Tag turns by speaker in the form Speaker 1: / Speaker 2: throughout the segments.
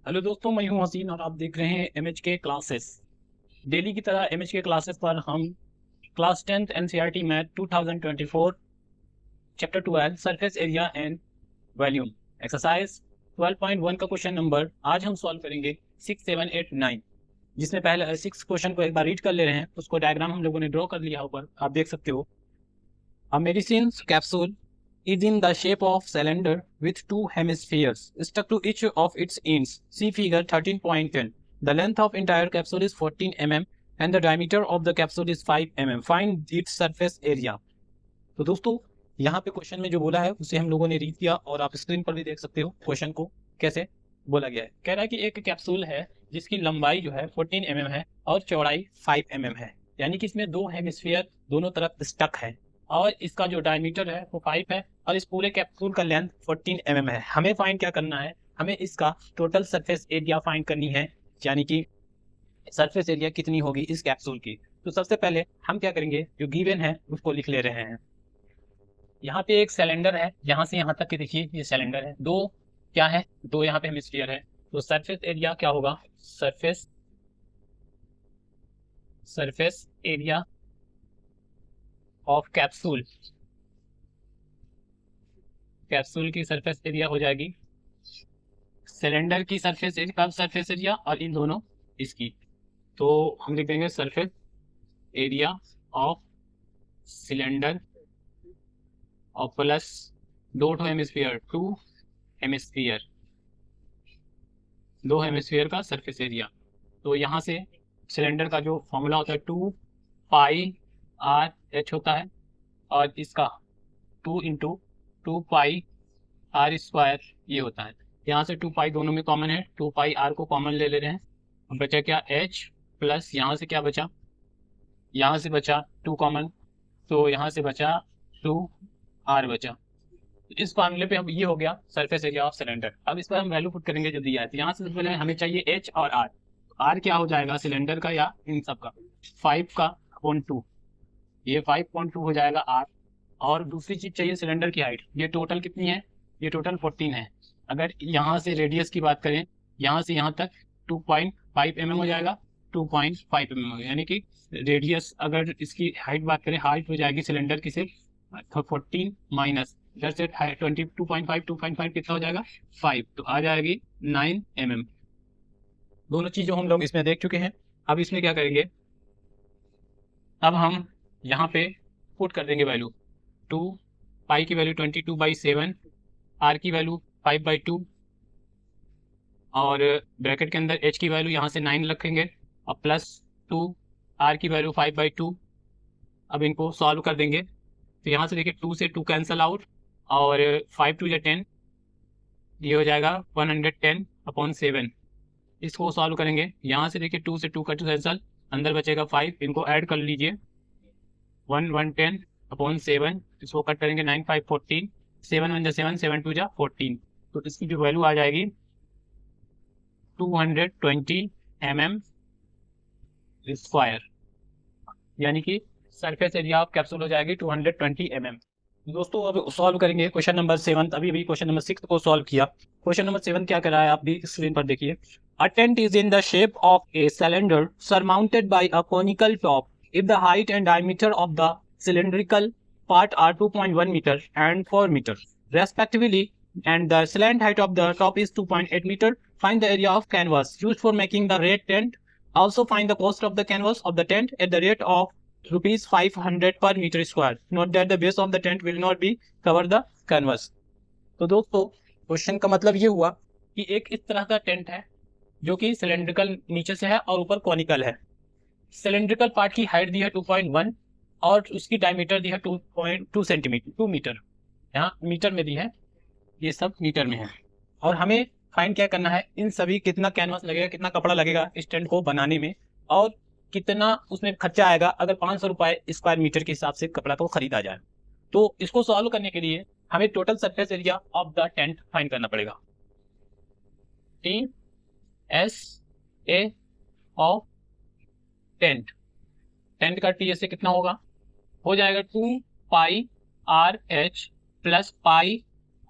Speaker 1: Hello दोस्तों, मैं हूं हसीन और आप देख रहे हैं एमएच के क्लासेस। डेली की तरह एमएच के क्लासेस पर हम class 10th NCERT math 2024 chapter 12 surface area and volume exercise 12.1 का क्वेश्चन नंबर आज हम सॉल्व करेंगे 6, 7, 8, 9। जिसमें पहले 6 क्वेश्चन को एक बार रीड कर ले रहे हैं, उसको डायग्राम हम लोगों ने ड्रॉ कर लिया ऊपर आप देख सकते हो। A medicine capsule is in the shape of cylinder with two hemispheres stuck to each of its ends. See figure 13.10. The length of entire capsule is 14 mm and the diameter of the capsule is 5 mm. Find its surface area. तो दोस्तों यहाँ पे question में जो बोला है उसे हम लोगों ने रीड किया और आप स्क्रीन पर भी देख सकते हो क्वेश्चन को कैसे बोला गया है। कह रहा है कि एक कैप्सूल है जिसकी लंबाई जो है 14 mm है और चौड़ाई 5 mm है, यानी कि इसमें दो हेमिस्फीयर दोनों तरफ स्टक है और इसका जो डायमीटर है वो 5 है और इस पूरे कैप्सूल का लेंथ 14 mm है। हमें फाइंड क्या करना है, हमें इसका टोटल सरफेस एरिया फाइंड करनी है, यानी कि सरफेस एरिया कितनी होगी इस कैप्सूल की। तो सबसे पहले हम क्या करेंगे, जो गिवन है उसको लिख ले रहे हैं। यहाँ पे एक सिलेंडर है, यहाँ से यहाँ तक के देखिए ये सिलेंडर है, दो क्या है, दो यहाँ पे हेमिस्फीयर है। तो सरफेस एरिया क्या होगा, surface area of capsule, capsule की सरफेस एरिया हो जाएगी सिलेंडर की सरफेस एरिया और इन दोनों इसकी। तो हम लिख देंगे सरफेस एरिया ऑफ सिलेंडर और प्लस दो हेमिस्फीयर, दो हेमिस्फीयर का सरफेस एरिया। तो यहाँ से सिलेंडर का जो फॉर्मूला होता है 2πr/h होता है और इसका 2 × 2πr² ये होता है। यहाँ से 2π दोनों में कॉमन है, 2πr को कॉमन ले रहे हैं। अब बचा क्या h प्लस यहाँ से क्या बचा, यहाँ से बचा 2 कॉमन, तो यहाँ से बचा 2r बचा। इस फार्मूले पे अब ये हो गया सरफेस एरिया ऑफ सिलेंडर। अब इस पर हम वैल्यू पुट करेंगे जो दिया है। तो यहाँ से पहले हमें चाहिए h और r। r क्या हो जाएगा सिलेंडर का या इन सब का, 5 का अपॉन 2, ये 5.2 हो जाएगा r। और दूसरी चीज चाहिए सिलेंडर की हाइट, ये टोटल कितनी है, ये टोटल 14 है। अगर यहाँ से रेडियस की बात करें, यहाँ से यहाँ तक 2.5 mm हो जाएगा, 2.5 mm हो, यानी कि रेडियस अगर इसकी हाइट बात करें, हाइट हो जाएगी सिलेंडर की सिर्फ 14 माइनस इधर से 2.5 कितना हो जाएगा 5, तो आ जाएगी 9 mm। दोनों चीजों हम लोग इसमें देख चुके हैं। अब इसमें क्या करेंगे, अब हम यहाँ पे पुट कर देंगे वैल्यू, 2π की वैल्यू 22/7, r की वैल्यू 5/2 और ब्रैकेट के अंदर h की वैल्यू यहाँ से 9 रखेंगे और प्लस 2, r की वैल्यू 5/2। अब इनको सॉल्व कर देंगे तो यहाँ से देखिए 2 से 2 कैंसल आउट और 5 2 या 10, ये हो जाएगा 110/7। इसको सॉल्व करेंगे, यहाँ से देखिए 2 से 2 का 2 कैंसल, अंदर बचेगा 5, इनको ऐड कर लीजिए 110/7, इसको कट करेंगे 9 5 14, 7 1 7 7 2 14। तो इसकी जो वैल्यू आ जाएगी 220 mm², यानी कि सरफेस एरिया ऑफ कैप्सूल हो जाएगी 220 mm। दोस्तों अब सॉल्व करेंगे क्वेश्चन नंबर 7। अभी क्वेश्चन नंबर 6 को सॉल्व किया। क्वेश्चन नंबर 7 क्या कर रहा है आप भी स्क्रीन पर देखिए। A tent is in the shape of a cylinder surmounted by a conical top. If the height and diameter of the cylindrical part are 2.1 meter and 4 meter respectively, and the slant height of the top is 2.8 meter, find the area of canvas used for making the red tent. Also find the cost of the canvas of the tent at the rate of rupees 500 per meter square. Note that the base of the tent will not be cover the canvas. तो दोस्तों question का मतलब ये हुआ कि एक इस तरह का टेंट है जो कि सिलेंड्रिकल नीचे से है और ऊपर कॉनिकल है। सिलेंड्रिकल पार्ट की हाइट दी है 2.1 और उसकी डायमीटर दी है 2.2 सेंटीमीटर, 2 मीटर, यहाँ मीटर में दी है, ये सब मीटर में है। और हमें फाइंड क्या करना है, इन सभी कितना कैनवास लगेगा, कितना कपड़ा लगेगा इस टेंट को बनाने में और कितना उसमें खर्चा आएगा अगर 500 रुपये स्क्वायर मीटर के हिसाब से कपड़ा को खरीदा जाए। तो इसको सॉल्व करने के लिए हमें total surface area of the tent find करना पड़ेगा। TSA ऑफ टेंट, टेंट का TSA कितना होगा, हो जाएगा 2πRH प्लस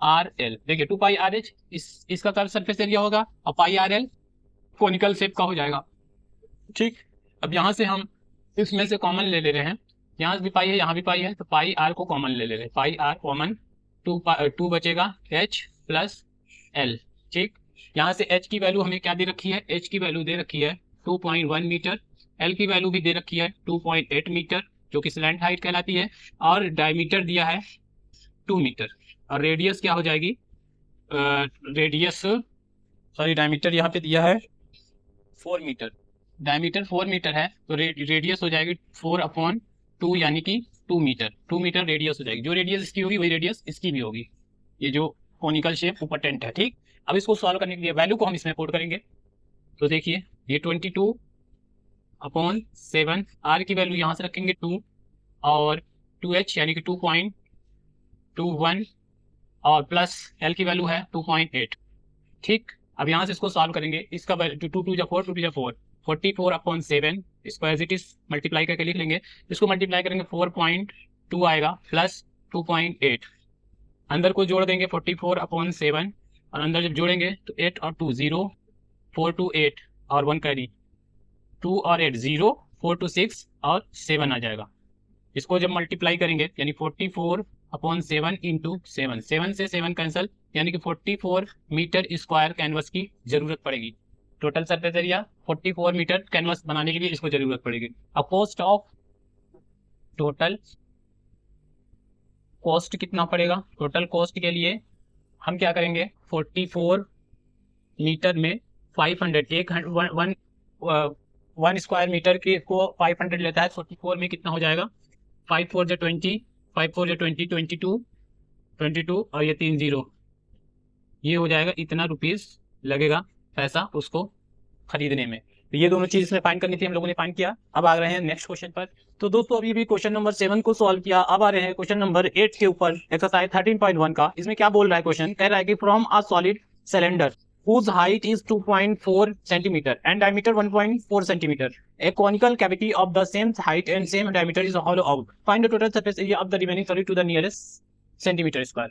Speaker 1: आर एल। देखिए 2 पाई आर एच इसका कर्व सरफेस एरिया होगा और पाई आर एल कोनिकल शेप का हो जाएगा। ठीक, अब यहाँ से हम इसमें से कॉमन ले रहे हैं, यहाँ भी पाई है यहाँ भी पाई है, तो पाई आर को कॉमन ले रहे हैं, पाई आर कॉमन, टू बचेगा एच प्लस एल। ठीक, यहाँ से एच की वैल्यू हमें क्या दे रखी है, एच की वैल्यू दे रखी है 2.1 मीटर, एल की वैल्यू भी दे रखी है 2.8 मीटर जो कि स्लैंट हाइट कहलाती है, और डायमीटर दिया है 2 मीटर, और रेडियस क्या हो जाएगी, रेडियस सॉरी डायमीटर यहाँ पे दिया है 4 मीटर, डायमीटर 4 मीटर है, तो रेडियस हो जाएगी 4/2 यानी कि 2 मीटर, 2 मीटर रेडियस हो जाएगी। जो रेडियस इसकी होगी वही रेडियस इसकी भी होगी, ये जो कोनिकल शेप ऊपर टेंट है। ठीक, अब इसको सॉल्व करने के लिए वैल्यू को हम इसमें पुट करेंगे, तो देखिए ये 22/7, आर की वैल्यू यहाँ से रखेंगे 2 और 2h यानी कि 2.21 और प्लस एल की वैल्यू है 2.8। ठीक, अब यहाँ से इसको सॉल्व करेंगे, इसका 2 2 जा 4, 2 2 जा 4, 44/7, इसको एज इट इज मल्टीप्लाई करके लिख लेंगे, इसको मल्टीप्लाई करेंगे 4.2 आएगा प्लस 2.8, अंदर को जोड़ देंगे 44/7 और अंदर जब जोड़ेंगे तो 8 और 2 0, 4 to 8 और 1 कैरी, 2 और 8 0, 4 to 6 और 7 आ जाएगा। इसको जब मल्टीप्लाई करेंगे यानी 44/7 इंटू 7, 7 से 7 कैंसिल यानी कि 44 मीटर स्क्वायर कैनवस की जरूरत पड़ेगी। Total surface area 44 metre canvas बनाने के लिए इसको जरूरत पड़ेगी। अब कॉस्ट ऑफ, टोटल कॉस्ट कितना पड़ेगा, टोटल कॉस्ट के लिए हम क्या करेंगे, 44 मीटर में 500, 1 स्क्वायर मीटर के को 500 लेता है, 44 में कितना हो जाएगा, 5 4 जा 20, 5 4 जा 20, 22 और ये 3 0, ये हो जाएगा, इतना रुपीस लगेगा पैसा उसको खरीदने में। तो ये दोनों चीज इसमें फाइंड करनी थी, हम लोगों ने फाइंड किया। अब आ रहे हैं नेक्स्ट क्वेश्चन पर। तो दोस्तों अभी भी क्वेश्चन नंबर 7 को सॉल्व किया, अब आ रहे हैं क्वेश्चन नंबर 8 के ऊपर, एक्सरसाइज 13.1 का। इसमें क्या बोल रहा है क्वेश्चन, कह रहा है कि from a solid cylinder whose height is 2.4 centimeter and diameter 1.4 centimeter, a conical cavity of the same height and same diameter is hollow out, find the total surface area of the remaining solid to the nearest centimeter square।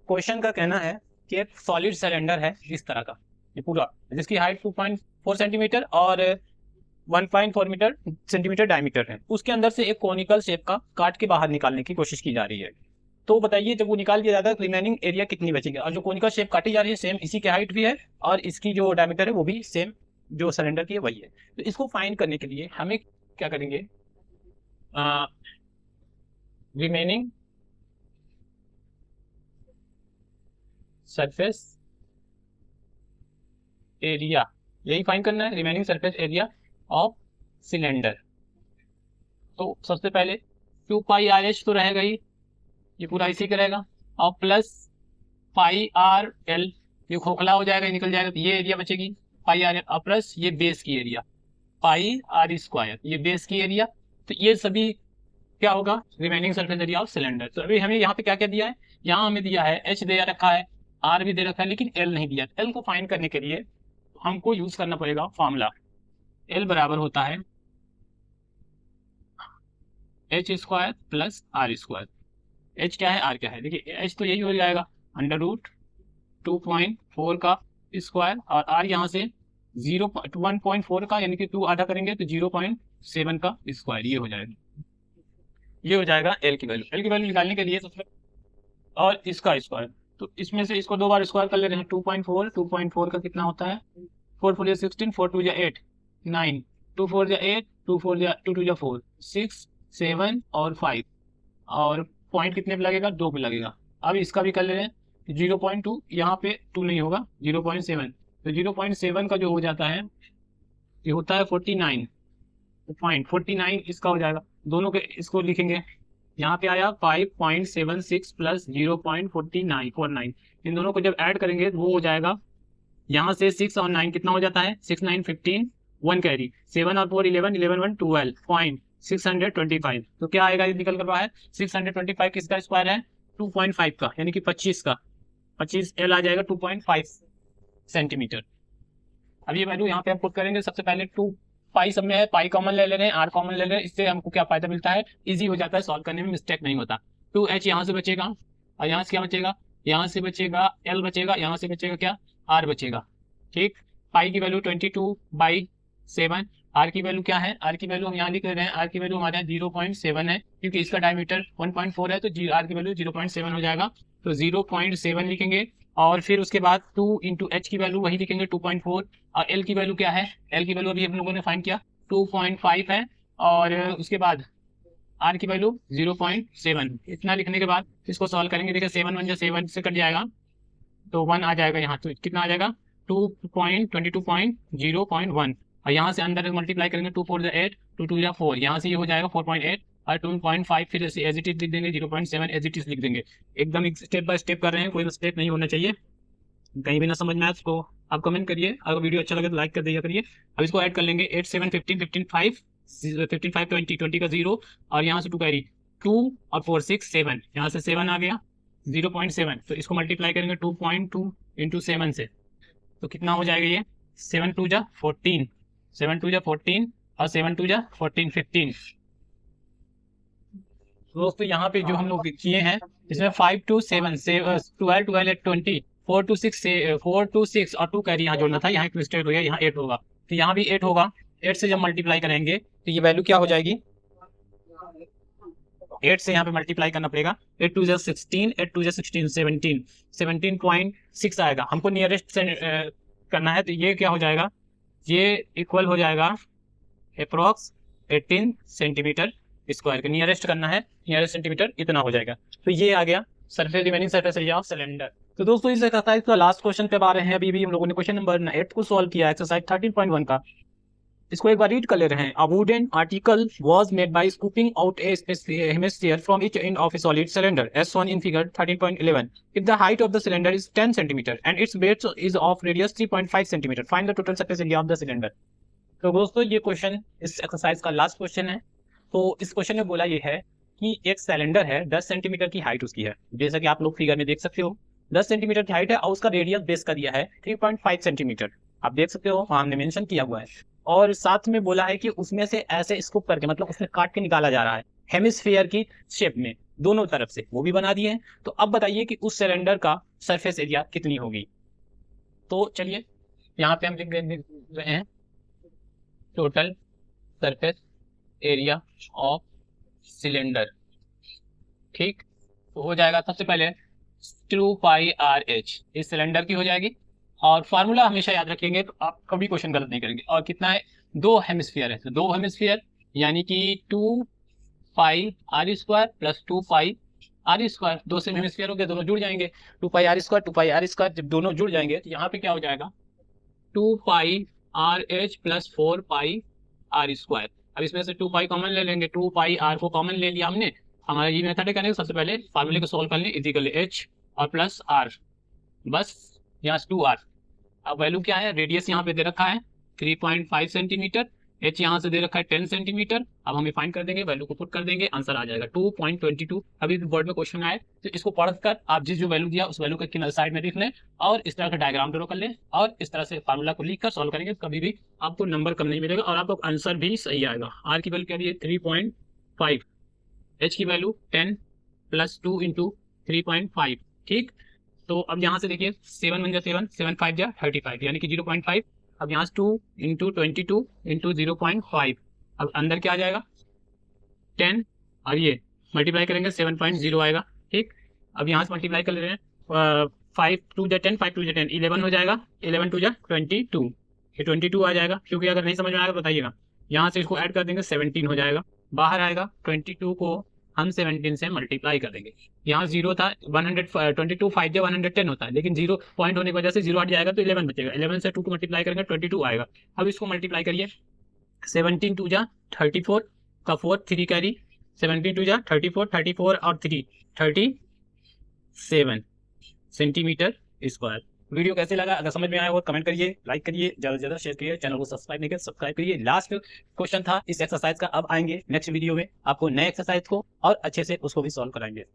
Speaker 1: Question का कहना है कि एक solid cylinder है इस तरह का, ये पूरा, जिसकी हाइट 2.4 सेंटीमीटर और 1.4 मीटर सेंटीमीटर डायमीटर है, उसके अंदर से एक कोनिकल शेप का काट के बाहर निकालने की कोशिश की जा रही है। तो बताइए जब वो निकाल दिया जाता है रिमेनिंग एरिया कितनी बचेगी, और जो कोनिकल शेप काटी जा रही है सेम इसी की हाइट भी है और इसकी जो डायमीटर है वो भी सेम जो सिलेंडर की है वही है। तो इसको फाइंड करने के लिए हमें क्या करेंगे, रिमेनिंग सरफेस एरिया, यही फाइंड करना है, remaining surface area of cylinder. तो सबसे पहले 2 पाई आर एच तो रहेगा ही, ये पूरा इसी का रहेगा, और प्लस पाई आर एल, ये खोखला हो जाएगा निकल जाएगा, तो ये एरिया बचेगी पाई आर एल, और प्लस ये बेस की एरिया पाई आर स्क्वायर, ये बेस की एरिया। तो ये सभी क्या होगा, remaining surface area of cylinder. तो अभी हमें यहाँ पे क्या क्या दिया है, यहाँ हमें दिया है एच दे रखा है, आर भी दे रखा है, लेकिन एल नहीं दिया। एल को फाइंड करने के लिए हमको यूज करना पड़ेगा फॉर्मूला, एल बराबर होता है H square plus R square. H क्या है आर क्या है, देखिए एच तो यही हो जाएगा √2.4 का स्क्वायर, और आर यहाँ से 1.4 का यानी कि 2 आधा करेंगे तो 0.7 का स्क्वायर, ये हो जाएगा, ये हो जाएगा एल की वैल्यू। एल की वैल्यू निकालने के लिए सबसे, और इसका स्क्वायर, तो इसमें से इसको 2 बार स्क्वायर कर ले रहे हैं, 2.4 का कितना होता है, 4 4 16, 4 2 8 9, 2 4 8, 2 4 2 2 4 6 7 और 5, और पॉइंट कितने पे लगेगा, 2 पे लगेगा। अब इसका भी कर ले रहे हैं 0.2, यहाँ पे 2 नहीं होगा 0.7, तो 0.7 का जो हो जाता है ये होता है 49.49 इसका हो जाएगा, दोनों के इसको लिखेंगे, यहाँ पे आया 5.76 प्लस 0.49, इन दोनों को जब ऐड करेंगे वो हो जाएगा, यहाँ से 6 और 9 कितना हो जाता है, 6 9 15, 1 कैरी, 7 और 4 11, 11 1 12.625, तो क्या आएगा, ये निकल कर रहा है 625 किसका स्क्वायर है, 2.5 का, यानी कि 25 का, 25 एल आ जाएगा 2.5 सेंटीमीटर। अब ये वैल्यू यहाँ पे हम पुट करेंगे, सबसे पहले 2 पाई सब में है, पाई कॉमन ले रहे हैं, आर कॉमन ले रहे हैं, इससे हमको क्या फायदा मिलता है, इजी हो जाता है, सॉल्व करने में मिस्टेक नहीं होता। 2h यहाँ से बचेगा और यहाँ से क्या बचेगा यहाँ से बचेगा L बचेगा, यहाँ से बचेगा क्या, R बचेगा। ठीक, पाई की वैल्यू 22/7, आर की वैल्यू क्या है, आर की वैल्यू हम यहाँ लिख रहे हैं, आर की वैल्यू हमारे यहाँ 0.7 है, क्योंकि इसका डायमीटर 1.4 है, तो आर की वैल्यू 0.7 हो जाएगा, तो 0.7 लिखेंगे। और फिर उसके बाद 2 इंटू एच की वैल्यू वही लिखेंगे 2.4, और एल की वैल्यू क्या है, एल की वैल्यू अभी हम लोगों ने फाइंड किया 2.5 है, और उसके बाद आर की वैल्यू 0.7। इतना लिखने के बाद इसको सॉल्व करेंगे, देखिए 7 से कट जाएगा, तो 1 आ जाएगा यहाँ, तो कितना आ जाएगा 2.22.0.1, और यहाँ से अंदर मल्टीप्लाई करेंगे 2 4 8, 2 2 4, यहाँ से ये हो जाएगा 4.8, और 2.5 फिर ऐसे एज इट इज लिख देंगे, 0.7 एज इट इज लिख देंगे। एकदम स्टेप बाय स्टेप कर रहे हैं, कोई मिस्टेक नहीं होना चाहिए, कहीं भी ना समझ में आए तो आप कमेंट करिए, अगर वीडियो अच्छा लगे तो लाइक कर दिया करिए। अब इसको ऐड कर लेंगे 8 7 15 15 5 15 5 20 20 का 0, और यहाँ से 2 कैरी 2 और 4 6 7, यहाँ से 7 आ गया 0.7, तो इसको मल्टीप्लाई करेंगे 2.2 इंटू 7 से, तो कितना हो जाएगा ये 7 2 जा 14, 7 2 जा 14, और 7 2 जा 14 15। दोस्तों यहाँ पे जो हम लोग किए हैं इसमें 5 2 7 12 12 20 4 2 6 4 2 6 और 2 कैरी यहाँ जोड़ना था, यहाँ एक मिस्टेक हो गया, यहाँ 8 होगा, तो यहाँ भी 8 होगा। 8 से जब मल्टीप्लाई करेंगे तो ये वैल्यू क्या हो जाएगी, 8 से यहाँ पे मल्टीप्लाई करना पड़ेगा, 8 2 16, 8 2 16 17, 17.6 आएगा। हमको नियरेस्ट से करना है, तो ये क्या हो जाएगा, ये इक्वल हो जाएगा अप्रोक्स 18 सेंटीमीटर स्क्वायर, नियरेस्ट करना है, नियरेस्ट सेंटीमीटर इतना हो जाएगा। तो ये आ गया surface remaining surface area of cylinder. तो दोस्तों इस एक्सरसाइज का लास्ट क्वेश्चन पे आ रहे हैं, अभी हम लोगों ने क्वेश्चन नंबर 8 को सॉल्व किया, एक्सरसाइज 13.1 का। इसको एक बार रीड कर ले रहे हैं। A wooden article was made by scooping out a hemisphere from each end of a solid cylinder as shown in figure 13.11। If the height of the cylinder is 10 centimetre and its base is of radius 3.5 centimetre, find the total surface area of the cylinder. तो दोस्तों ये question इस exercise का last question है। तो इस question में बोला ये है कि एक सिलेंडर है, 10 सेंटीमीटर की हाइट उसकी है, जैसा कि आप लोग फिगर में देख सकते हो 10 सेंटीमीटर की हाइट है, और उसका रेडियस बेस का दिया है 3.5 सेंटीमीटर, आप देख सकते हो हमने मेंशन किया हुआ है। और साथ में बोला है कि उसमें से ऐसे स्कूप करके, मतलब उसमें काट के निकाला जा रहा है हेमिस्फीयर की शेप में दोनों तरफ से, वो भी बना दिए हैं। तो अब बताइए कि उस सिलेंडर का सरफेस एरिया कितनी होगी। तो चलिए यहाँ पे हम लिख रहे हैं total surface area of cylinder. ठीक, तो हो जाएगा सबसे पहले 2πRh इस सिलेंडर की हो जाएगी, और फार्मूला हमेशा याद रखेंगे तो आप कभी क्वेश्चन गलत नहीं करेंगे। और कितना है, 2 हेमिस्फीयर है, तो 2 हेमिस्फीयर यानी कि 2πr² प्लस 2πr², 2 से हेमिस्फीयर हो गए, दोनों जुड़ जाएंगे, 2πr² जब दोनों जुड़ जाएंगे तो यहाँ पे क्या हो जाएगा 2πRh प्लस 4πr²। अब इसमें से 2π कॉमन ले लेंगे, 2πr को कॉमन ले लिया हमने। हमारा ये मेथड है करने, सबसे पहले फार्मूले को सॉल्व कर लें, इजिकल h और प्लस r, बस यहाँ 2r। अब वैल्यू क्या है, रेडियस यहाँ पे दे रखा है 3.5 सेंटीमीटर, h यहाँ से दे रखा है 10 सेंटीमीटर। अब हम फाइंड कर देंगे, वैल्यू को पुट कर देंगे, आंसर आ जाएगा 2.22। अभी बोर्ड में क्वेश्चन आए तो इसको पढ़कर आप जिस जो वैल्यू दिया उस वैल्यू को किनारे साइड में लिख लें, और इस तरह का डायग्राम ड्रॉ कर लें, और इस तरह से फार्मूला को लिख कर सॉल्व करेंगे, कभी भी आपको नंबर कम नहीं मिलेगा और आपको आंसर भी सही आएगा। r की वैल्यू क्या है 3.5, h की वैल्यू 10 प्लस 2 इंटू 3.5। ठीक, तो अब यहाँ से देखिए 7 1 7, 7 5 35, यानी कि 0.5। अब यहाँ से 2 इंटू 22 इंटू 0.5, अब अंदर क्या आ जाएगा 10, और ये मल्टीप्लाई करेंगे 7.0 आएगा। ठीक, अब यहाँ से मल्टीप्लाई कर ले रहे हैं 5 2 10, 5 2 10, 11 हो जाएगा, 11 2 22, ये 22 आ जाएगा। क्योंकि अगर नहीं समझ में आएगा बताइएगा, यहाँ से इसको ऐड कर देंगे 17 हो जाएगा, बाहर आएगा 22 को हम 17 से मल्टीप्लाई कर देंगे। यहाँ 0 था, 122 5 110 होता है, लेकिन 0 पॉइंट होने की वजह से 0 हट जाएगा, तो 11 बचेगा, 11 से 2 को मल्टीप्लाई करेंगे 22 आएगा। अब इसको मल्टीप्लाई करिए, 17 2 34 का 4 3 कैरी, 17 2 34, 34 और 3 37 सेंटीमीटर स्क्वायर। वीडियो कैसे लगा, अगर समझ में आया हो कमेंट करिए, लाइक करिए, ज़्यादा से ज़्यादा शेयर करिए, चैनल को सब्सक्राइब नहीं किया सब्सक्राइब करिए। लास्ट क्वेश्चन था इस एक्सरसाइज का, अब आएंगे नेक्स्ट वीडियो में आपको नए एक्सरसाइज को और अच्छे से उसको भी सॉल्व कराएंगे।